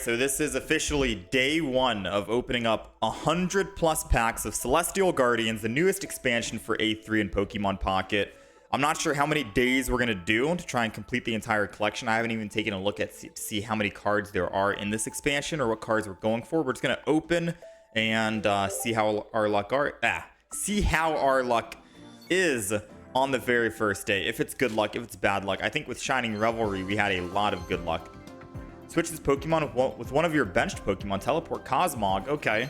So this is officially day one of opening up 100 plus packs of Celestial Guardians, the newest expansion for A3 and Pokemon Pocket. I'm not sure how many days we're going to do to try and complete the entire collection. I haven't even taken a look at to see how many cards there are in this expansion or what cards we're going for. We're just going to open and see how our luck is on the very first day. If it's good luck, if it's bad luck. I think with Shining Revelry, we had a lot of good luck. Switch this Pokemon with one of your benched Pokemon. Teleport Cosmog. Okay.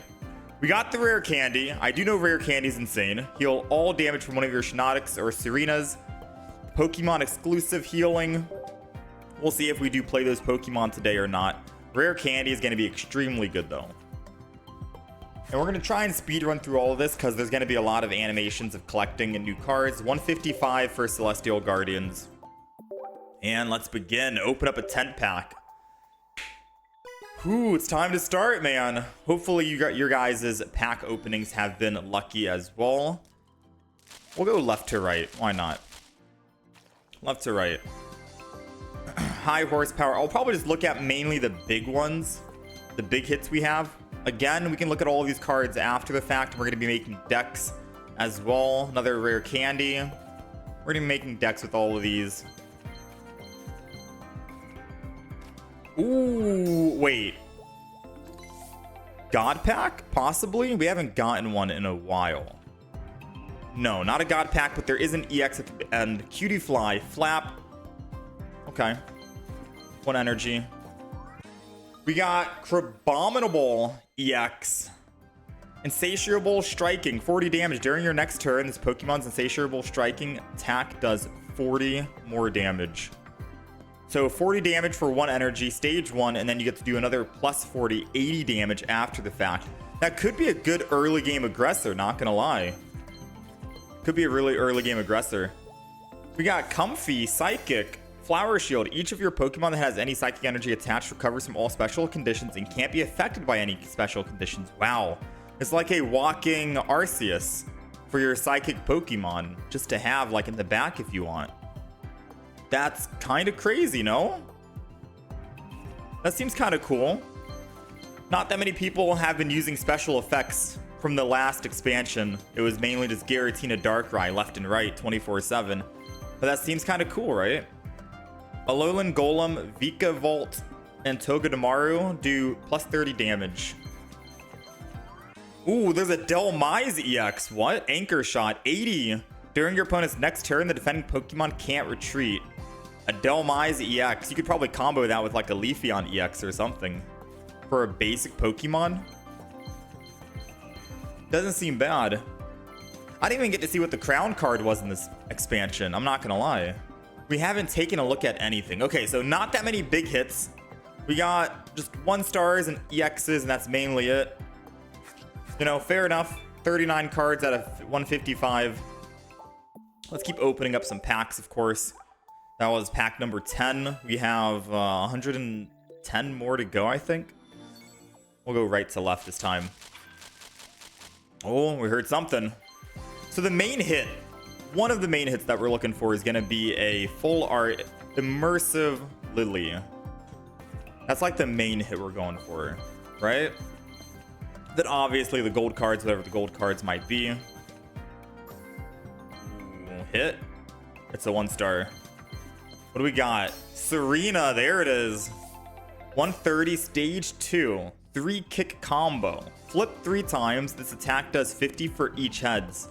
We got the rare candy. I do know rare candy is insane. Heal all damage from one of your Shinatics or Serenas. Pokemon exclusive healing. We'll see if we do play those Pokemon today or not. Rare candy is going to be extremely good though. And we're going to try and speed run through all of this because there's going to be a lot of animations of collecting and new cards. 155 for Celestial Guardians. And let's begin. Open up a 10 pack. Ooh, it's time to start, man. Hopefully your guys' pack openings have been lucky as well. We'll go left to right. Why not? Left to right. High horsepower. I'll probably just look at mainly the big ones. The big hits we have. Again, we can look at all of these cards after the fact. We're going to be making decks as well. Another rare candy. We're going to be making decks with all of these. Ooh, wait. God pack? Possibly? We haven't gotten one in a while. No, not a God pack, but there is an EX at the end. Cutie Fly, Flap. Okay. One energy. We got Crabominable EX. Insatiable Striking, 40 damage. During your next turn, this Pokemon's Insatiable Striking attack does 40 more damage. So 40 damage for one energy, stage 1, and then you get to do another plus 40, 80 damage after the fact. That could be a good early game aggressor, not gonna lie. Could be a really early game aggressor. We got Comfy, Psychic, Flower Shield. Each of your Pokemon that has any Psychic Energy attached recovers from all special conditions and can't be affected by any special conditions. Wow. It's like a walking Arceus for your Psychic Pokemon, just to have like in the back if you want. That's kind of crazy, no? That seems kind of cool. Not that many people have been using special effects from the last expansion. It was mainly just Giratina Darkrai left and right 24/7. But that seems kind of cool, right? Alolan Golem, Vikavolt, and Togedemaru do plus 30 damage. Ooh, there's a Delmise EX. What? Anchor Shot, 80. During your opponent's next turn, the defending Pokemon can't retreat. A Delmise EX. You could probably combo that with like a Leafeon EX or something. For a basic Pokemon. Doesn't seem bad. I didn't even get to see what the crown card was in this expansion. I'm not gonna lie. We haven't taken a look at anything. Okay, so not that many big hits. We got just 1-stars and EXs, and that's mainly it. You know, fair enough. 39 cards out of 155. Let's keep opening up some packs, of course. That was pack number 10. We have 110 more to go, I think. We'll go right to left this time. Oh, we heard something. So the main hit, one of the main hits that we're looking for is going to be a full art immersive Lily. That's like the main hit we're going for, right? Then obviously the gold cards, whatever the gold cards might be. Ooh, hit. It's a 1-star. What do we got? Serena, there it is. 130, stage 2. 3-kick combo. Flip 3 times. This attack does 50 for each heads.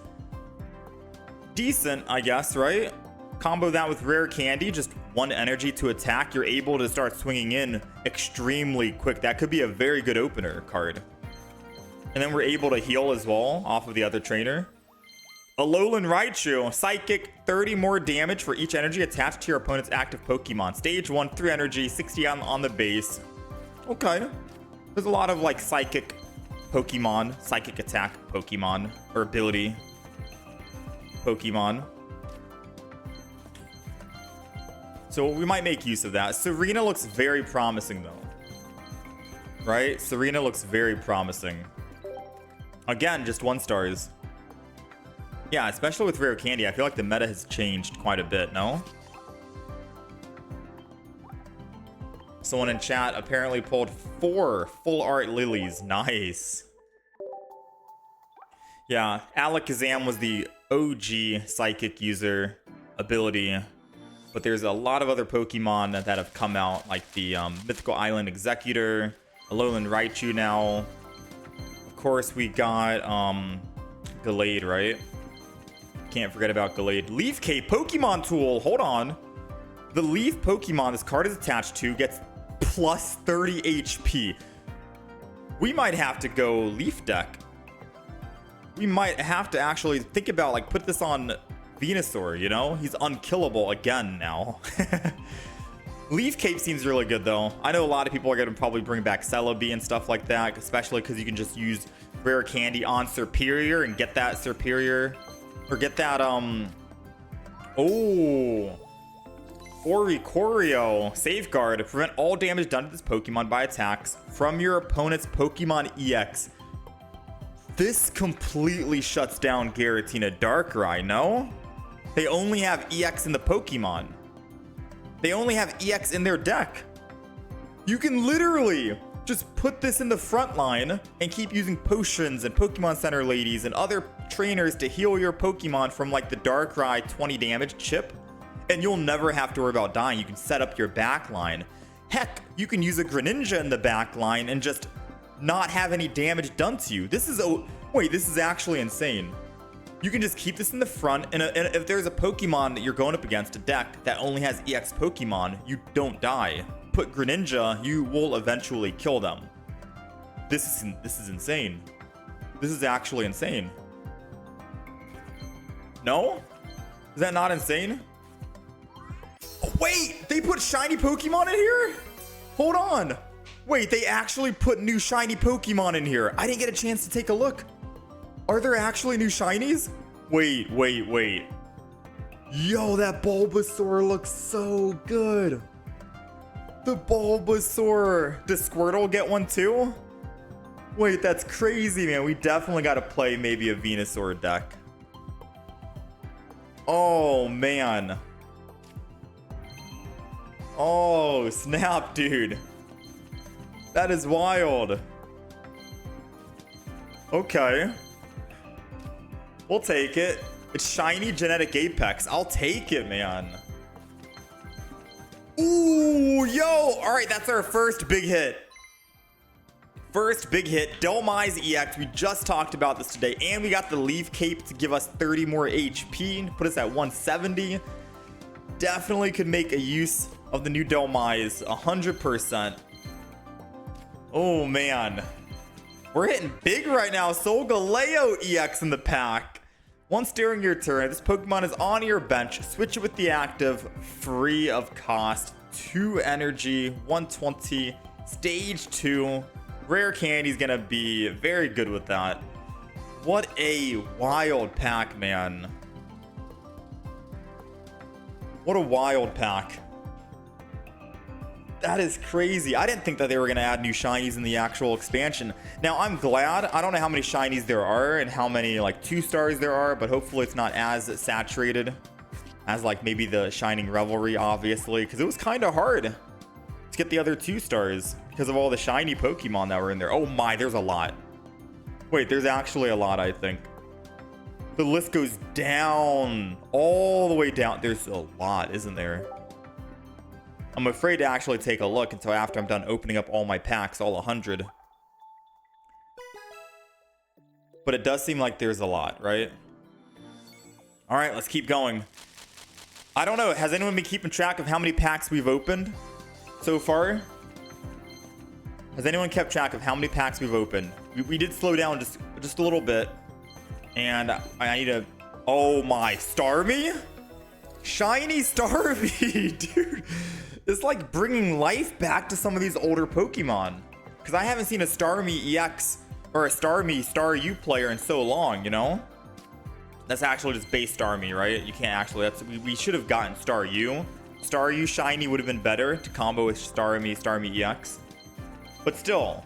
Decent, I guess, right? Combo that with rare candy, just 1 energy to attack. You're able to start swinging in extremely quick. That could be a very good opener card. And then we're able to heal as well off of the other trainer. Alolan Raichu, Psychic, 30 more damage for each energy attached to your opponent's active Pokemon. Stage 1, 3 energy, 60 on the base. Okay. There's a lot of like Psychic Pokemon, Psychic attack Pokemon, or ability Pokemon. So we might make use of that. Serena looks very promising though. Right? Serena looks very promising. Again, just 1-stars. Yeah, especially with rare candy. I feel like the meta has changed quite a bit, no? Someone in chat apparently pulled 4 full art lilies. Nice. Yeah, Alakazam was the OG psychic user ability, but there's a lot of other Pokemon that have come out, like the Mythical Island Executor, Alolan Raichu now. Of course, we got Gallade, right? Can't forget about Gallade. Leaf Cape Pokemon Tool. Hold on. The Leaf Pokemon this card is attached to gets plus 30 HP. We might have to go Leaf deck. We might have to actually think about, like, put this on Venusaur, you know? He's unkillable again now. Leaf Cape seems really good, though. I know a lot of people are going to probably bring back Celebi and stuff like that, especially because you can just use Rare Candy on Superior and get that Superior, or get that, Oricorio Safeguard to prevent all damage done to this Pokemon by attacks from your opponent's Pokemon EX. This completely shuts down Giratina Darkrai, no? They only have EX in the Pokemon. They only have EX in their deck. You can literally just put this in the front line and keep using potions and Pokemon Center ladies and other trainers to heal your Pokemon from, like, the Darkrai 20 damage chip, and you'll never have to worry about dying. You can set up your back line. Heck, you can use a Greninja in the back line and just not have any damage done to you. This is this is actually insane. You can just keep this in the front, and if there's a Pokemon that you're going up against, a deck that only has EX Pokemon, you don't die. Put Greninja, you will eventually kill them. This is insane. This is actually insane. No? Is that not insane? Oh, wait, they put shiny Pokemon in here? Hold on. Wait, they actually put new shiny Pokemon in here. I didn't get a chance to take a look. Are there actually new shinies? Wait. Yo, that Bulbasaur looks so good. The Bulbasaur. Does Squirtle get one too? Wait, that's crazy, man. We definitely got to play maybe a Venusaur deck. Oh, man. Oh, snap, dude. That is wild. Okay. We'll take it. It's shiny Genetic Apex. I'll take it, man. Ooh, yo. All right, that's our first big hit. First big hit, Dhelmise EX. We just talked about this today, and we got the Leaf Cape to give us 30 more HP, put us at 170. Definitely could make a use of the new Dhelmise, 100%. Oh, man. We're hitting big right now. Solgaleo EX in the pack. Once during your turn, this Pokemon is on your bench. Switch it with the active, free of cost. 2 energy, 120, stage 2. Rare Candy's gonna be very good with that. What a wild pack, man. What a wild pack. That is crazy. I didn't think that they were going to add new shinies in the actual expansion. Now, I'm glad. I don't know how many shinies there are and how many, like, 2-stars there are, but hopefully it's not as saturated as, like, maybe the Shining Revelry, obviously, because it was kind of hard to get the other 2-stars because of all the shiny Pokemon that were in there. Oh my, there's a lot. Wait, there's actually a lot, I think. The list goes down, all the way down. There's a lot, isn't there? I'm afraid to actually take a look until after I'm done opening up all my packs, all 100. But it does seem like there's a lot, right? All right, let's keep going. I don't know. Has anyone been keeping track of how many packs we've opened so far? Has anyone kept track of how many packs we've opened? We did slow down just a little bit. And I need to... Oh my, Starmie? Shiny Starmie, dude. It's like bringing life back to some of these older Pokemon. Because I haven't seen a Starmie EX or a Starmie Star U player in so long, you know? That's actually just base Starmie, right? You can't actually... we should have gotten Star U. Star U Shiny would have been better to combo with Starmie EX. But still,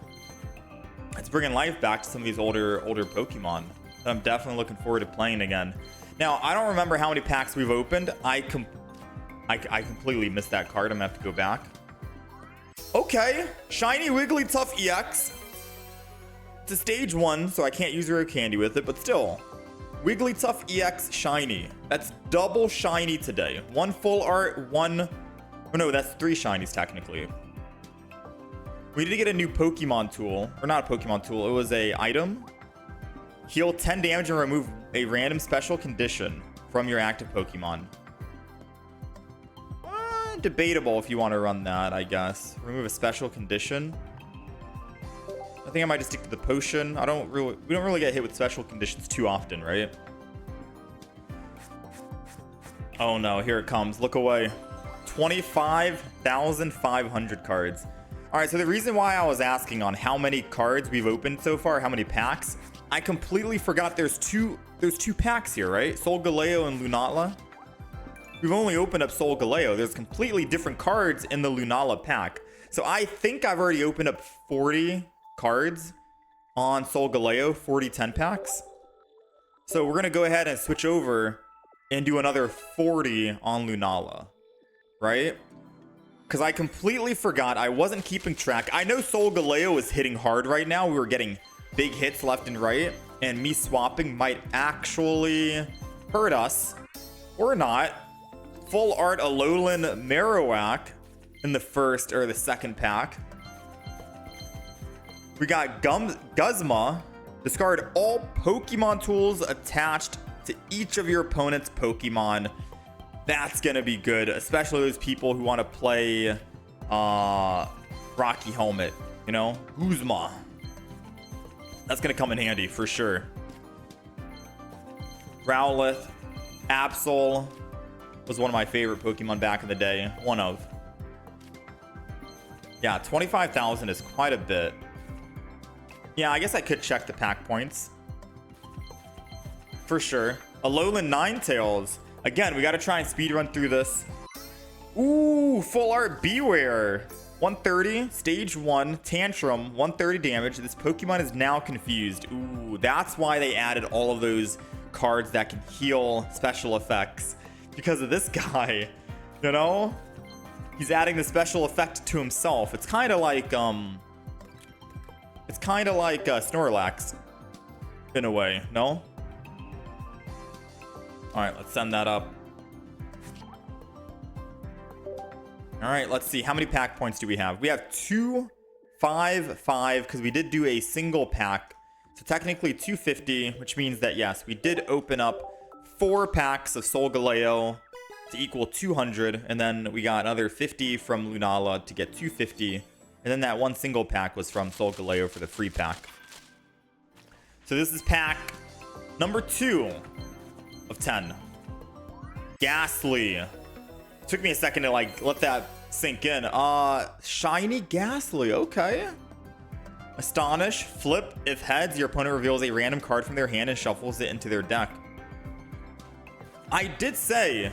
it's bringing life back to some of these older Pokemon that I'm definitely looking forward to playing again. Now, I don't remember how many packs we've opened. I completely missed that card. I'm gonna have to go back. Okay, shiny Wigglytuff EX. It's a stage 1, so I can't use rare candy with it, but still. Wigglytuff EX shiny. That's double shiny today. 1 full art, 1... Oh no, that's 3 shinies technically. We did get a new Pokemon tool. Or not a Pokemon tool, it was a item. Heal 10 damage and remove a random special condition from your active Pokemon. Debatable if you want to run that, I guess. Remove a special condition. I think I might just stick to the potion. We don't really get hit with special conditions too often, right? Oh no, here it comes. Look away. 25,500 cards. All right, so the reason why I was asking on how many cards we've opened so far, how many packs, I completely forgot there's two packs here, right? Solgaleo and Lunala. We've only opened up Solgaleo. There's completely different cards in the Lunala pack. So I think I've already opened up 40 cards on Solgaleo, 40 10 packs. So we're going to go ahead and switch over and do another 40 on Lunala, right? Because I completely forgot. I wasn't keeping track. I know Solgaleo is hitting hard right now. We were getting big hits left and right. And me swapping might actually hurt us. Or not. Full art Alolan Marowak in the first or the second pack. We got Guzma. Discard all Pokemon tools attached to each of your opponent's Pokemon. That's gonna be good, especially those people who want to play Rocky Helmet, you know, Guzma. That's gonna come in handy for sure. Rowlet, Absol was one of my favorite Pokemon back in the day. One of. Yeah, 25,000 is quite a bit. Yeah, I guess I could check the pack points. For sure. Alolan Ninetales. Again, we got to try and speed run through this. Ooh, full art Beware. 130, stage 1, Tantrum, 130 damage. This Pokemon is now confused. Ooh, that's why they added all of those cards that can heal special effects. Because of this guy, you know? He's adding the special effect to himself. It's kind of like, Snorlax. In a way, no? Alright, let's send that up. Alright, let's see. How many pack points do we have? We have 2, 5, 5, because we did do a single pack. So technically 250, which means that, yes, we did open up 4 packs of Solgaleo to equal 200. And then we got another 50 from Lunala to get 250. And then that one single pack was from Solgaleo for the free pack. So this is pack number 2 of 10. Ghastly. Took me a second to like let that sink in. Shiny Ghastly. Okay. Astonish. Flip. If heads, your opponent reveals a random card from their hand and shuffles it into their deck. I did say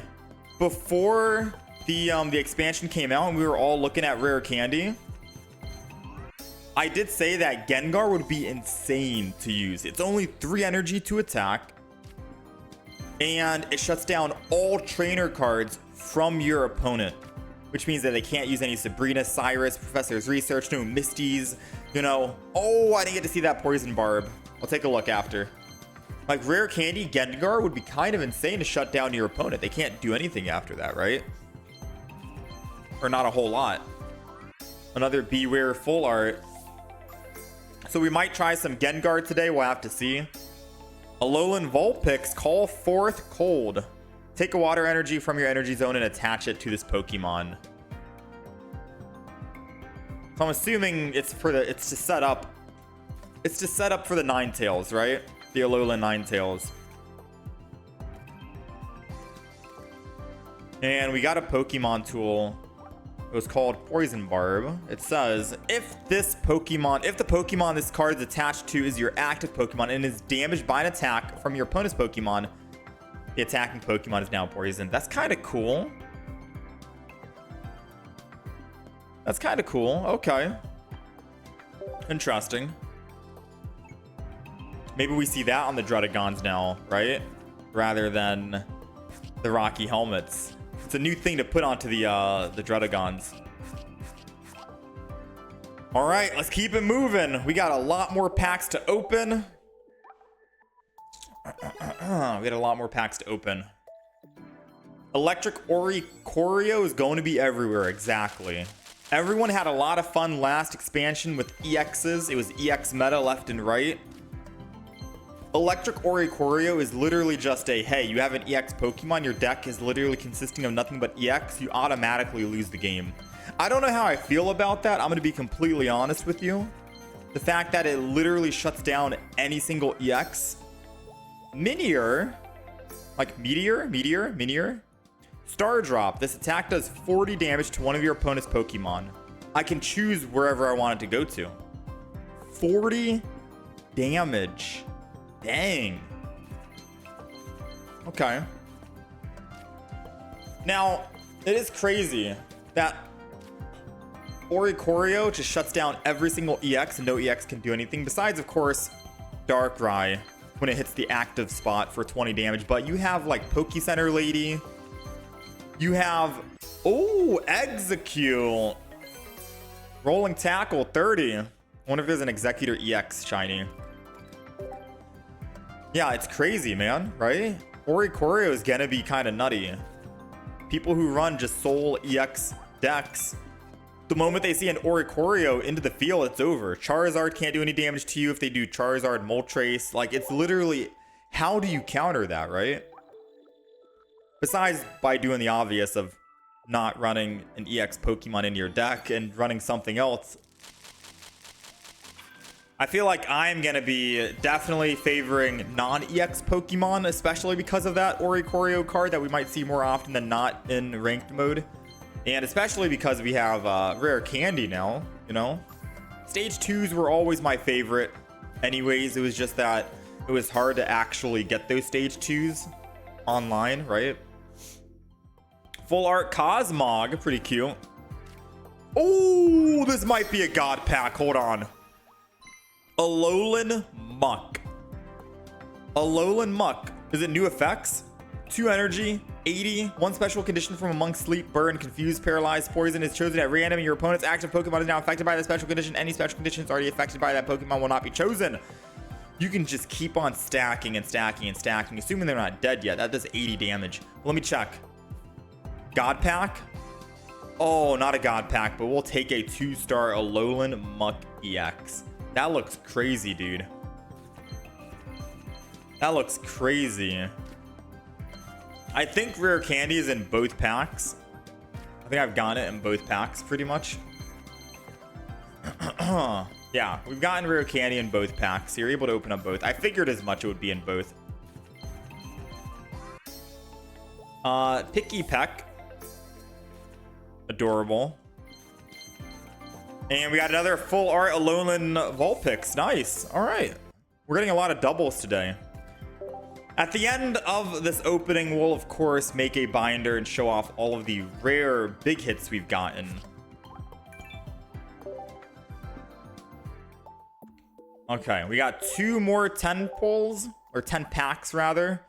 before the expansion came out and we were all looking at rare candy, I did say that Gengar would be insane to use. It's only 3 energy to attack, and it shuts down all trainer cards from your opponent, which means that they can't use any Sabrina, Cyrus, Professor's Research, no Misties, you know. Oh, I didn't get to see that Poison Barb. I'll take a look after. Like, rare candy Gengar would be kind of insane to shut down your opponent. They can't do anything after that, right? Or not a whole lot. Another Beware full art. So we might try some Gengar today. We'll have to see. Alolan Vulpix, call forth cold. Take a water energy from your energy zone and attach it to this Pokemon. So I'm assuming it's to set up for the Ninetales, right? The Alolan Ninetales. And we got a Pokemon tool. It was called Poison Barb. It says, if the Pokemon this card is attached to is your active Pokemon and is damaged by an attack from your opponent's Pokemon, the attacking Pokemon is now poisoned. That's kind of cool. That's kind of cool. Okay. Interesting. Maybe we see that on the Druddigons now, right? Rather than the Rocky Helmets. It's a new thing to put onto the Druddigons. All right, let's keep it moving. We got a lot more packs to open. We got a lot more packs to open. Electric Ori Choreo is going to be everywhere, exactly. Everyone had a lot of fun last expansion with EXs. It was EX meta left and right. Electric Ori Choreo is literally just a, hey, you have an EX Pokemon, your deck is literally consisting of nothing but EX, you automatically lose the game. I don't know how I feel about that. I'm going to be completely honest with you. The fact that it literally shuts down any single EX. Meteor. Like Meteor. Star Drop. This attack does 40 damage to one of your opponent's Pokemon. I can choose wherever I want it to go to. 40 damage. Dang. Okay. Now, it is crazy that Oricorio just shuts down every single EX and no EX can do anything besides, of course, Darkrai when it hits the active spot for 20 damage. But you have like Poke Center Lady. You have, oh, Execute. Rolling Tackle 30. I wonder if there's an Executor EX shiny. Yeah, it's crazy, man, right? Oricorio is gonna be kind of nutty. People who run just Soul EX decks, the moment they see an Oricorio into the field, it's over. Charizard can't do any damage to you. If they do Charizard Moltres, like, it's literally, how do you counter that, right? Besides by doing the obvious of not running an EX Pokemon in your deck and running something else. I feel like I'm going to be definitely favoring non-EX Pokemon, especially because of that Oricorio card that we might see more often than not in ranked mode. And especially because we have Rare Candy now, you know? Stage 2s were always my favorite. Anyways, it was just that it was hard to actually get those Stage 2s online, right? Full Art Cosmog, pretty cute. Oh, this might be a God Pack. Hold on. Alolan Muck. Alolan Muck. Is it new effects? 2 energy, 80. 1 special condition from among Sleep, Burn, Confuse, Paralyze, Poison is chosen at random. Your opponent's active Pokemon is now affected by the special condition. Any special conditions already affected by that Pokemon will not be chosen. You can just keep on stacking and stacking and stacking, assuming they're not dead yet. That does 80 damage. Let me check. God Pack? Oh, not a God Pack, but we'll take a 2-star Alolan Muck EX. That looks crazy, dude. That looks crazy. I think Rare Candy is in both packs. I think I've gotten it in both packs, pretty much. Yeah, we've gotten Rare Candy in both packs. You're able to open up both. I figured as much it would be in both. Picky Peck. Adorable. And we got another full art Alolan Vulpix. Nice. All right. We're getting a lot of doubles today. At the end of this opening, we'll of course make a binder and show off all of the rare big hits we've gotten. Okay, we got 2 more 10 pulls, or 10 packs rather,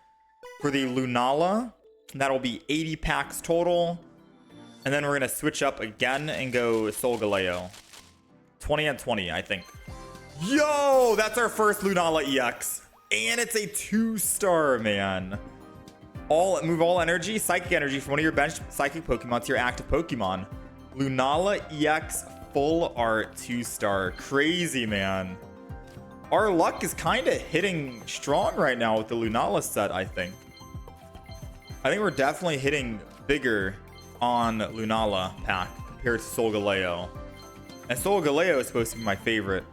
for the Lunala. That'll be 80 packs total. And then we're going to switch up again and go Solgaleo. 20 and 20, I think. Yo, that's our first Lunala EX. And it's a 2-star, man. Move all energy, psychic energy from one of your bench psychic Pokemon to your active Pokemon. Lunala EX full art 2-star. Crazy, man. Our luck is kind of hitting strong right now with the Lunala set, I think. I think we're definitely hitting bigger on Lunala pack compared to Solgaleo. And Solgaleo is supposed to be my favorite.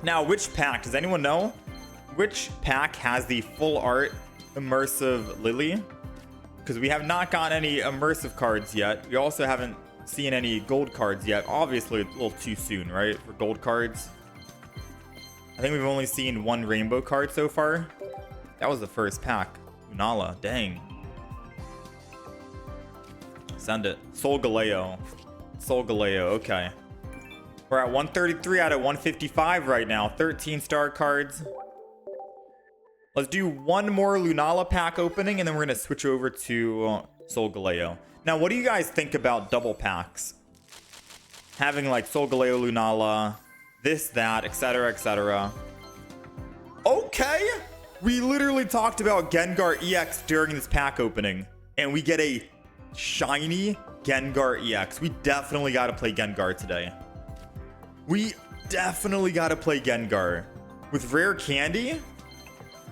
Now, which pack? Does anyone know? Which pack has the full art immersive Lily? Because we have not gotten any immersive cards yet. We also haven't seen any gold cards yet. Obviously, it's a little too soon, right? For gold cards. I think we've only seen 1 rainbow card so far. That was the first pack. Lunala, dang. Send it. Solgaleo. Solgaleo, okay. We're at 133 out of 155 right now. 13-star cards. Let's do 1 more Lunala pack opening, and then we're going to switch over to Solgaleo. Now, what do you guys think about double packs? having like Solgaleo, Lunala, this, that, etc., etc. Okay, we literally talked about Gengar EX during this pack opening, and we get a shiny Gengar EX. We definitely got to play Gengar today. We definitely got to play Gengar with rare candy.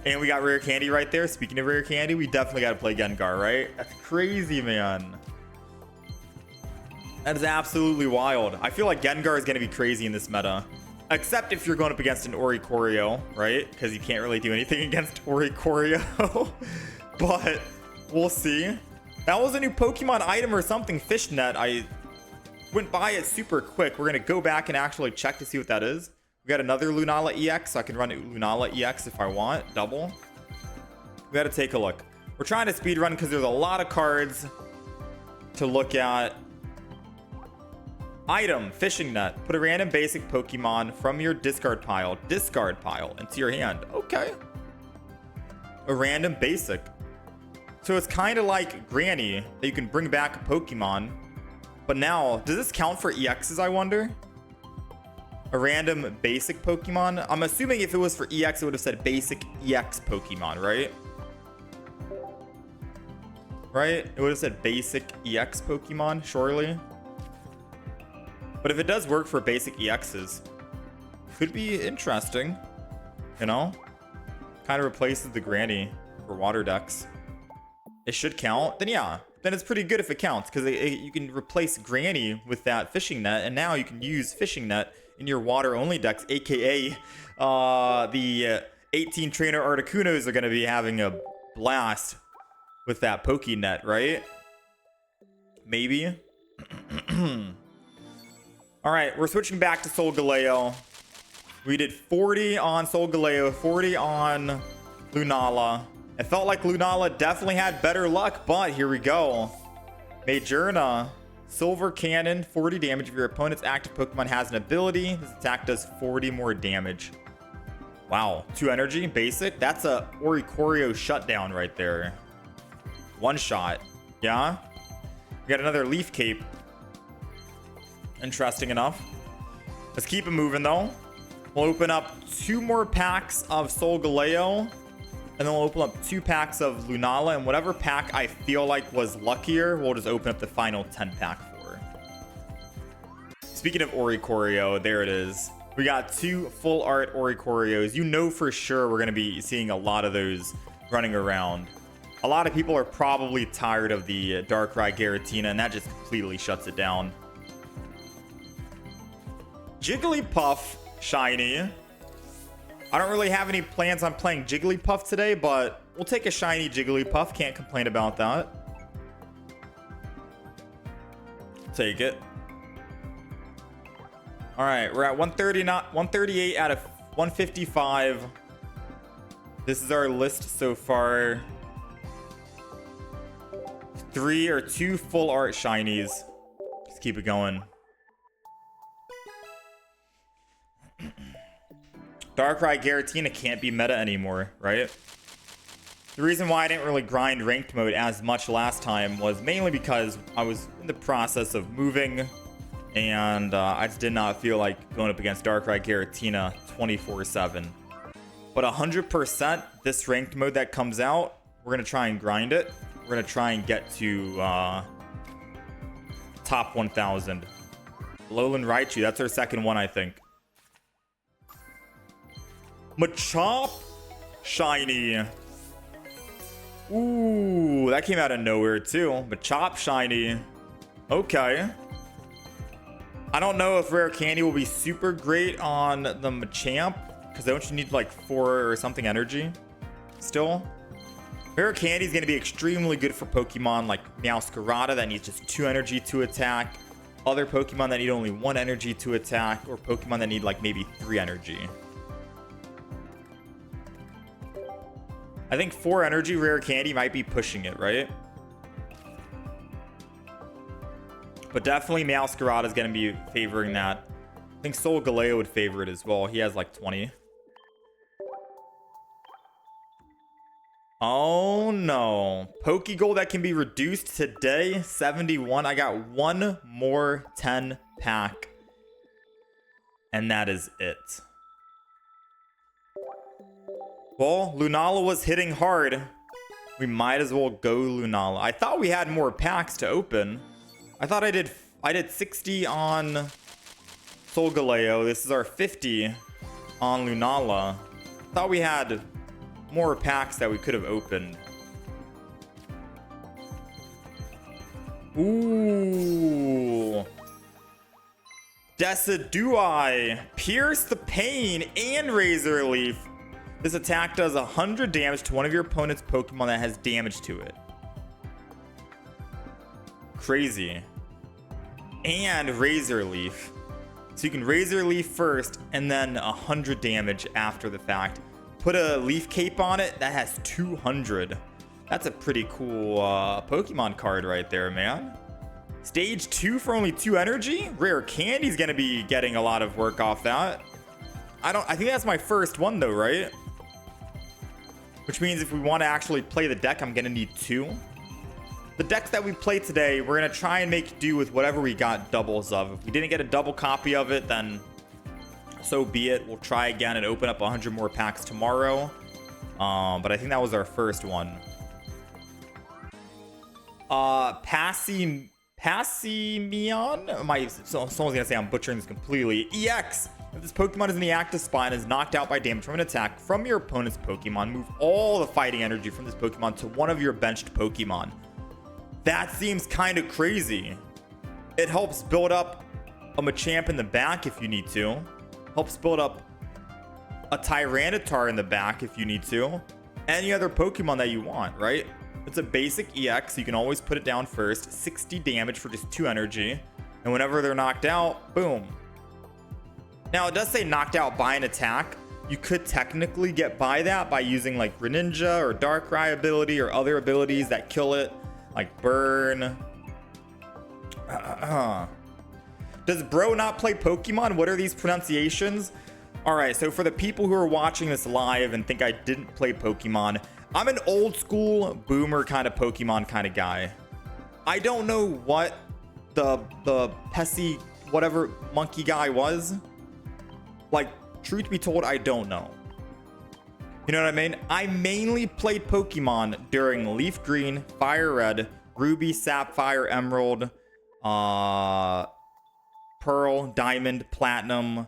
And we got rare candy right there. Speaking of rare candy, we definitely got to play Gengar, right? That's crazy, man. That is absolutely wild. I feel like Gengar is going to be crazy in this meta. Except if you're going up against an Oricorio, right? Because you can't really do anything against Oricorio. But we'll see. That was a new Pokemon item or something. Fishnet. I went by it super quick. We're going to go back and actually check to see what that is. We got another Lunala EX, so I can run Lunala EX if I want. Double. We got to take a look. We're trying to speed run because there's a lot of cards to look at. Item, fishing net. Put a random basic Pokemon from your discard pile into your hand. Okay. A random basic. So it's kind of like Granny that you can bring back a Pokemon. But now, does this count for EXs, I wonder? A random basic Pokemon? I'm assuming if it was for EX, it would have said basic EX Pokemon, right? Right? It would have said basic EX Pokemon, surely. But if it does work for basic EXs, could be interesting. You know? Kind of replaces the Granny for water decks. It should count. Then yeah. Then it's pretty good if it counts. Because you can replace Granny with that fishing net. And now you can use fishing net in your water only decks. AKA the 18 trainer Articunos are going to be having a blast with that Pokenet, right? Maybe. All right, we're switching back to Solgaleo. We did 40 on Solgaleo, 40 on Lunala. It felt like Lunala definitely had better luck, but here we go. Majourna, Silver Cannon, 40 damage. If your opponent's active Pokemon has an ability, this attack does 40 more damage. Wow, 2 energy, basic. That's a Oricorio shutdown right there. One shot, yeah. We got another Leaf Cape. Interesting enough. Let's keep it moving though. We'll open up 2 more packs of Solgaleo, and then we'll open up 2 packs of Lunala, and whatever pack I feel like was luckier, we'll just open up the final 10 pack for. Speaking of Oricorio, there it is. We got 2 full art Oricorios. You know for sure we're going to be seeing a lot of those running around. A lot of people are probably tired of the Darkrai Giratina, and that just completely shuts it down. Jigglypuff shiny. I don't really have any plans on playing Jigglypuff today, but we'll take a shiny Jigglypuff. Can't complain about that. Take it. All right, we're at 138 out of 155. This is our list so far. 2 full art shinies. Just keep it going. Darkrai Giratina can't be meta anymore, right? The reason why I didn't really grind ranked mode as much last time was mainly because I was in the process of moving, and I just did not feel like going up against Darkrai Giratina 24/7. But 100% this ranked mode that comes out, we're going to try and grind it. We're going to try and get to top 1,000. Alolan Raichu, that's our second one, I think. Machop shiny. Ooh, that came out of nowhere too. Machop shiny. Okay. I don't know if rare candy will be super great on the Machamp, because don't you need like 4 or something energy still? Rare candy is going to be extremely good for Pokemon like Meowscarada that needs just 2 energy to attack. Other Pokemon that need only 1 energy to attack, or Pokemon that need like maybe 3 energy. I think 4 energy rare candy might be pushing it, right? But definitely Meowscarada is going to be favoring that. I think Solgaleo would favor it as well. He has like 20. Oh no. Pokegold that can be reduced today. 71. I got one more 10 pack And that is it. Well, Lunala was hitting hard. We might as well go Lunala. I thought we had more packs to open. I thought I did 60 on Solgaleo. This is our 50 on Lunala. Thought we had more packs that we could have opened. Ooh. Decidueye, Pierce the Pain, and Razor Leaf. This attack does 100 damage to one of your opponent's Pokemon that has damage to it. Crazy. And Razor Leaf. So you can Razor Leaf first and then 100 damage after the fact. Put a Leaf Cape on it, that has 200. That's a pretty cool Pokemon card right there, man. Stage 2 for only 2 energy? Rare Candy's gonna be getting a lot of work off that. I think that's my first one though, right? Which means if we want to actually play the deck, I'm gonna need 2. The decks that we play today, we're gonna try and make do with whatever we got doubles of. If we didn't get a double copy of it, then so be it. We'll try again and open up 100 more packs tomorrow. But I think that was our first one. Passimion? Someone's gonna say I'm butchering this completely. EX! If this Pokemon is in the active spot and is knocked out by damage from an attack from your opponent's Pokemon, move all the fighting energy from this Pokemon to one of your benched Pokemon. That seems kind of crazy. It helps build up a Machamp in the back if you need to. Helps build up a Tyranitar in the back if you need to. Any other Pokemon that you want, right? It's a basic EX, so you can always put it down first. 60 damage for just 2 energy. And whenever they're knocked out, boom. Now, it does say knocked out by an attack. You could technically get by that by using like Greninja or Darkrai ability or other abilities that kill it, like Burn. Does bro not play Pokemon? What are these pronunciations? All right, so for the people who are watching this live and think I didn't play Pokemon, I'm an old school boomer kind of Pokemon kind of guy. I don't know what the Pessy whatever monkey guy was. Like, truth be told, I don't know. You know what I mean? I mainly played Pokemon during Leaf Green, Fire Red, Ruby, Sapphire, Emerald, Pearl, Diamond, Platinum.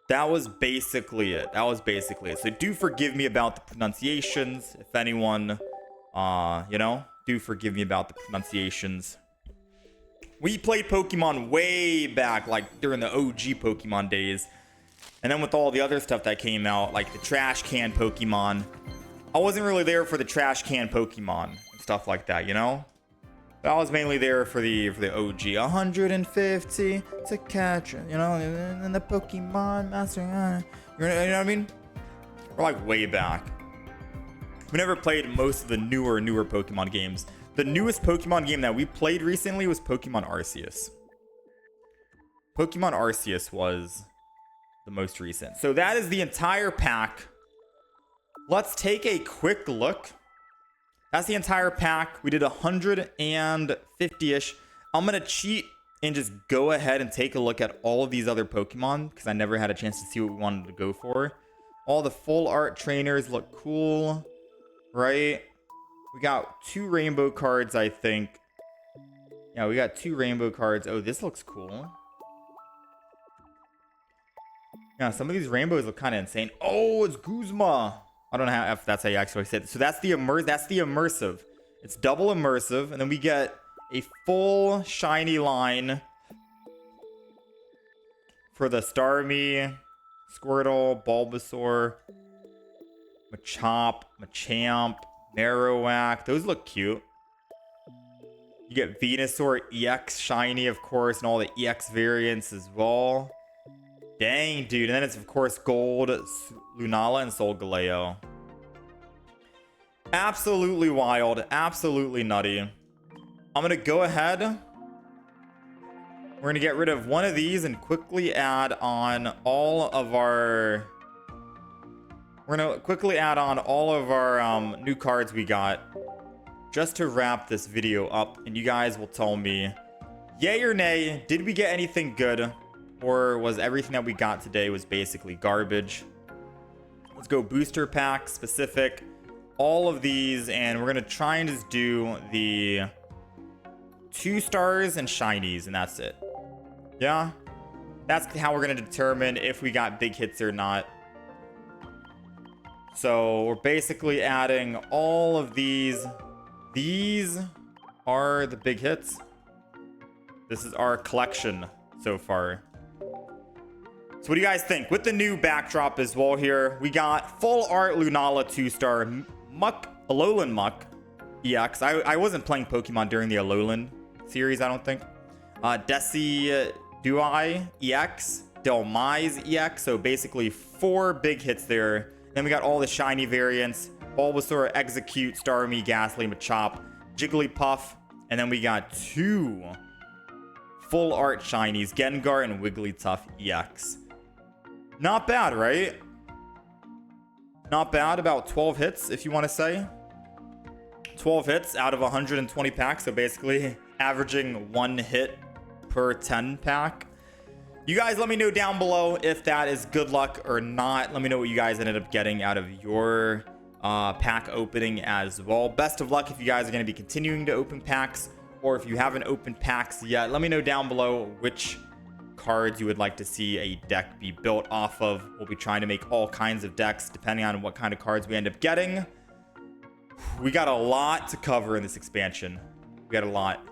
That was basically it. So do forgive me about the pronunciations. If anyone, do forgive me about the pronunciations. We played Pokemon way back, like during the OG Pokemon days. And then with all the other stuff that came out, like the trash can Pokemon, I wasn't really there for the trash can Pokemon and stuff like that, you know? But I was mainly there for the OG. 150 to catch, you know, and the Pokemon Master, you know what I mean? We're like way back. We never played most of the newer Pokemon games. The newest Pokemon game that we played recently was Pokemon Arceus. Pokemon Arceus was the most recent. So that is the entire pack. Let's take a quick look. That's the entire pack. We did 150-ish. I'm going to cheat and just go ahead and take a look at all of these other Pokemon because I never had a chance to see what we wanted to go for. All the full art trainers look cool, right? We got 2 rainbow cards, I think. Yeah, we got 2 rainbow cards. Oh, this looks cool. Yeah, some of these rainbows look kind of insane. Oh, it's Guzma. I don't know if that's how you actually say it. So that's the immersive. It's double immersive, and then we get a full shiny line for the Starmie, Squirtle, Bulbasaur, Machamp, Marowak. Those look cute. You get Venusaur EX shiny, of course, and all the EX variants as well. Dang, dude. And then it's, of course, Gold, Lunala, and Solgaleo. Absolutely wild. Absolutely nutty. I'm going to go ahead. We're going to get rid of one of these and quickly add on all of our... We're going to quickly add on all of our new cards we got. Just to wrap this video up. And you guys will tell me, yay or nay, did we get anything good? Or was everything that we got today was basically garbage? Let's go booster pack specific. All of these, and we're going to try and just do the 2 stars and shinies, and that's it. Yeah? That's how we're going to determine if we got big hits or not. So we're basically adding all of these. These are the big hits. This is our collection so far. So what do you guys think? With the new backdrop as well here, we got full art Lunala 2-star, Alolan Muck EX. I wasn't playing Pokemon during the Alolan series, I don't think. Desi Duai EX, Delmise EX. So basically 4 big hits there. Then we got all the shiny variants. Bulbasaur, Execute, Starmie, Ghastly, Machop, Jigglypuff. And then we got 2 full art shinies, Gengar and Wigglytuff EX. Not bad, right? Not bad. About 12 hits, if you want to say. 12 hits out of 120 packs. So basically averaging 1 hit per 10 pack. You guys let me know down below if that is good luck or not. Let me know what you guys ended up getting out of your pack opening as well. Best of luck if you guys are going to be continuing to open packs, or if you haven't opened packs yet. Let me know down below which cards you would like to see a deck be built off of. We'll be trying to make all kinds of decks depending on what kind of cards we end up getting. We got a lot to cover in this expansion. We got a lot.